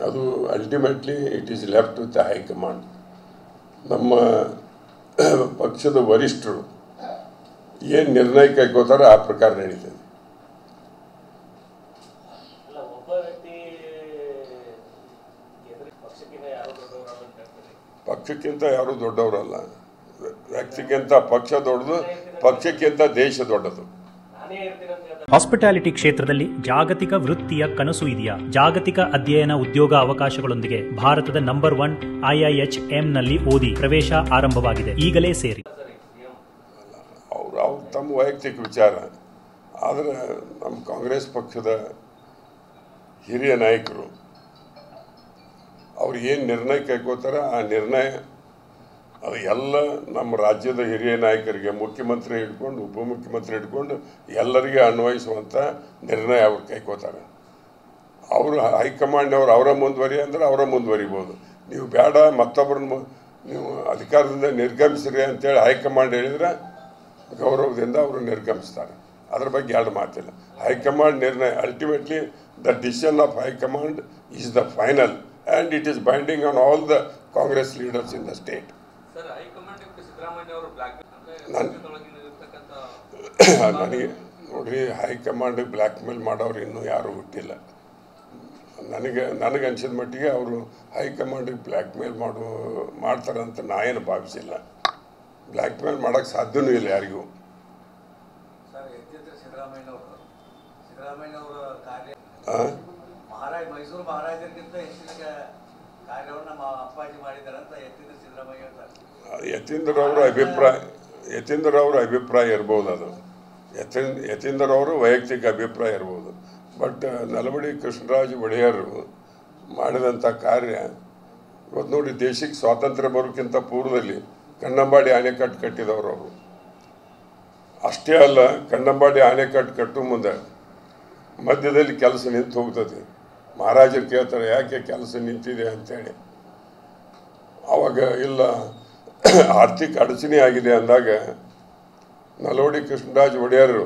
ಅದು ultimately it is left with the high command. ನಮ್ಮ ಪಕ್ಷದ ವರಿಷ್ಠರು ಏನು ನಿರ್ಣಯ ಕೈಗೋತಾರೋ ಆ ಪ್ರಕಾರ ನಡೀತದೆ. ಪಕ್ಷಕ್ಕಿಂತ ಯಾರು ದೊಡ್ಡವರಲ್ಲ. ವ್ಯಕ್ತಿಗಿಂತ ಪಕ್ಷ ದೊಡ್ಡದು, ಪಕ್ಷಕ್ಕಿಂತ ದೇಶ ದೊಡ್ಡದು. ಹಾಸ್ಪಿಟಾಲಿಟಿ ಕ್ಷೇತ್ರದಲ್ಲಿ ಜಾಗತಿಕ ವೃತ್ತಿಯ ಕನಸು ಇದೆಯಾ? ಜಾಗತಿಕ ಅಧ್ಯಯನ ಉದ್ಯೋಗ ಅವಕಾಶಗಳೊಂದಿಗೆ ಭಾರತದ ನಂಬರ್ 1 IIHM-ನಲ್ಲಿ ಓದಿ ಪ್ರವೇಶ ಆರಂಭವಾಗಿದೆ. ಈಗಲೇ ಸೇರಿ. ಅವ್ರು ತಮ್ಮ ವೈಯಕ್ತಿಕ ವಿಚಾರ. ಆದರೆ ನಮ್ಮ ಕಾಂಗ್ರೆಸ್ ಪಕ್ಷದ ಹಿರಿಯ ನಾಯಕರು ಅವ್ರು ಏನು ನಿರ್ಣಯ ಕೈಗೋತಾರೆ ಆ ನಿರ್ಣಯ ಅದು ಎಲ್ಲ ನಮ್ಮ ರಾಜ್ಯದ ಹಿರಿಯ ನಾಯಕರಿಗೆ, ಮುಖ್ಯಮಂತ್ರಿ ಹಿಡ್ಕೊಂಡು ಉಪಮುಖ್ಯಮಂತ್ರಿ ಹಿಡ್ಕೊಂಡು ಎಲ್ಲರಿಗೆ ಅನ್ವಯಿಸುವಂಥ ನಿರ್ಣಯ ಅವ್ರು ಕೈಗೋತಾರೆ. ಅವರು ಹೈಕಮಾಂಡ್ನವ್ರು ಅವರ ಮುಂದುವರಿ ಅಂದರೆ ಅವರ ಮುಂದುವರಿಬೋದು. ನೀವು ಬೇಡ ಮತ್ತೊಬ್ಬರನ್ನ ನೀವು ಅಧಿಕಾರದಿಂದ ನಿರ್ಗಮಿಸ್ರಿ ಅಂತೇಳಿ ಹೈಕಮಾಂಡ್ ಹೇಳಿದರೆ ಗೌರವದಿಂದ ಅವರು ನಿರ್ಗಮಿಸ್ತಾರೆ. ಅದ್ರ ಬಗ್ಗೆ ಎರಡು ಮಾತಿಲ್ಲ. ಹೈಕಮಾಂಡ್ ನಿರ್ಣಯ ultimately the decision of high command is the final and it is binding on all the Congress leaders in the state. ನನಗೆ ನೋಡ್ರಿ, ಹೈಕಮಾಂಡ್ ಬ್ಲ್ಯಾಕ್ ಮೇಲ್ ಮಾಡೋರು ಇನ್ನೂ ಯಾರೂ ಹುಟ್ಟಿಲ್ಲ. ನನಗೆ ಅನ್ಸಿದ ಮಟ್ಟಿಗೆ ಅವರು ಹೈಕಮಾಂಡಿಗೆ ಬ್ಲ್ಯಾಕ್ ಮೇಲ್ ಮಾಡ್ತಾರಂತ ನಾ ಏನು ಭಾವಿಸಿಲ್ಲ. ಬ್ಲ್ಯಾಕ್ ಮೇಲ್ ಮಾಡೋಕ್ಕೆ ಸಾಧ್ಯವೂ ಇಲ್ಲ ಯಾರಿಗೂ. ಮೈಸೂರು ಮಹಾರಾಜರಿಗಿಂತ ಹೆಚ್ಚಿನ ಕಾರ್ಯವನ್ನು ನಮ್ಮ ಅಪ್ಪಾಜಿ ಮಾಡಿದ್ದಾರೆ ಅಂತ ಸಿದ್ದರಾಮಯ್ಯ ಯತೀಂದ್ರ ಅವರ ಅಭಿಪ್ರಾಯ ಇರ್ಬೋದು. ಅದು ಯತೀಂದ್ರ ಅವರು ವೈಯಕ್ತಿಕ ಅಭಿಪ್ರಾಯ ಇರ್ಬೋದು. ಬಟ್ ನಲವಡಿ ಕೃಷ್ಣರಾಜ ಒಡೆಯರು ಮಾಡಿದಂಥ ಕಾರ್ಯ ಇವತ್ತು ನೋಡಿ, ದೇಶಕ್ಕೆ ಸ್ವಾತಂತ್ರ್ಯ ಬರೋಕ್ಕಿಂತ ಪೂರ್ವದಲ್ಲಿ ಕನ್ನಂಬಾಡಿ ಅಣೆಕಟ್ಟು ಕಟ್ಟಿದವರು ಅವರು. ಅಷ್ಟೇ ಅಲ್ಲ, ಕನ್ನಂಬಾಡಿ ಅಣೆಕಟ್ಟು ಕಟ್ಟೋ ಮುಂದೆ ಮಧ್ಯದಲ್ಲಿ ಕೆಲಸ ನಿಂತು ಹೋಗ್ತದೆ. ಮಹಾರಾಜರು ಕೇಳ್ತಾರೆ, ಯಾಕೆ ಕೆಲಸ ನಿಂತಿದೆ ಅಂತೇಳಿ. ಆವಾಗ ಇಲ್ಲ, ಆರ್ಥಿಕ ಅಡಚಣೆ ಆಗಿದೆ ಅಂದಾಗ ನಲವಡಿ ಕೃಷ್ಣರಾಜ ಒಡೆಯರು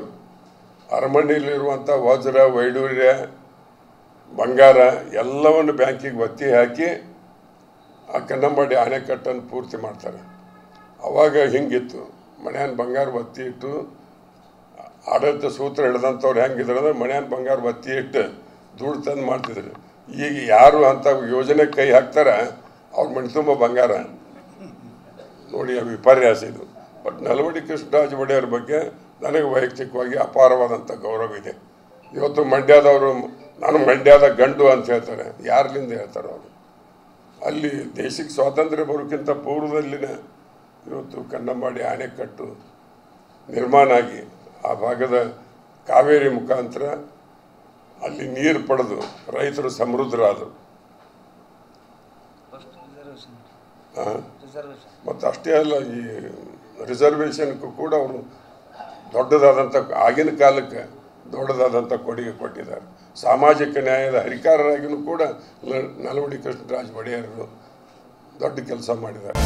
ಅರಮನೆಯಲ್ಲಿರುವಂಥ ವಜ್ರ, ವೈಡೂರ್ಯ, ಬಂಗಾರ ಎಲ್ಲವನ್ನು ಬ್ಯಾಂಕಿಗೆ ಒತ್ತಿ ಹಾಕಿ ಆ ಕನ್ನಂಬಾಡಿ ಅಣೆಕಟ್ಟನ್ನು ಪೂರ್ತಿ ಮಾಡ್ತಾರೆ. ಆವಾಗ ಹಿಂಗಿತ್ತು, ಮನೆಯನ್ ಬಂಗಾರ ಒತ್ತಿ ಇಟ್ಟು ಆಡಳಿತ ಸೂತ್ರ ಹಿಡಿದಂಥವ್ರು ಹೆಂಗಿದ್ರು ಅಂದ್ರೆ ಮನೆಯನ್ ಬಂಗಾರ ಒತ್ತಿ ಇಟ್ಟು ದುಡ್ಡು ತಂದು ಮಾಡ್ತಿದ್ರು. ಈಗ ಯಾರು ಅಂಥ ಯೋಜನೆ ಕೈ ಹಾಕ್ತಾರೆ ಅವ್ರ ಮನೆ ತುಂಬ ಬಂಗಾರ ನೋಡಿ, ವಿಪರ್ಯಾಸ ಇದು. ಬಟ್ ನಲವಡಿ ಕೃಷ್ಣರಾಜ ಒಡೆಯರ ಬಗ್ಗೆ ನನಗೆ ವೈಯಕ್ತಿಕವಾಗಿ ಅಪಾರವಾದಂಥ ಗೌರವ ಇದೆ. ಇವತ್ತು ಮಂಡ್ಯದವರು ನಾನು ಮಂಡ್ಯದ ಗಂಡು ಅಂತ ಹೇಳ್ತಾರೆ. ಯಾರ್ಲಿಂದ ಹೇಳ್ತಾರೆ ಅವರು? ಅಲ್ಲಿ ದೇಶಕ್ಕೆ ಸ್ವಾತಂತ್ರ್ಯ ಬರೋಕ್ಕಿಂತ ಪೂರ್ವದಲ್ಲಿನ ಇವತ್ತು ಕನ್ನಂಬಾಡಿ ಅಣೆಕಟ್ಟು ನಿರ್ಮಾಣ ಆಗಿ ಆ ಭಾಗದ ಕಾವೇರಿ ಮುಖಾಂತರ ಅಲ್ಲಿ ನೀರು ಪಡೆದು ರೈತರು ಸಮೃದ್ಧರಾದರು. ಮತ್ತು ಅಷ್ಟೇ ಅಲ್ಲ, ಈ ರಿಸರ್ವೇಷನ್ಗೂ ಕೂಡ ಅವರು ದೊಡ್ಡದಾದಂಥ ಆಗಿನ ಕಾಲಕ್ಕೆ ದೊಡ್ಡದಾದಂಥ ಕೊಡುಗೆ ಕೊಟ್ಟಿದ್ದಾರೆ. ಸಾಮಾಜಿಕ ನ್ಯಾಯದ ಹರಿಕಾರರಾಗಿಯೂ ಕೂಡ ನಲವಡಿ ಕೃಷ್ಣರಾಜ ಒಡೆಯರು ದೊಡ್ಡ ಕೆಲಸ ಮಾಡಿದ್ದಾರೆ.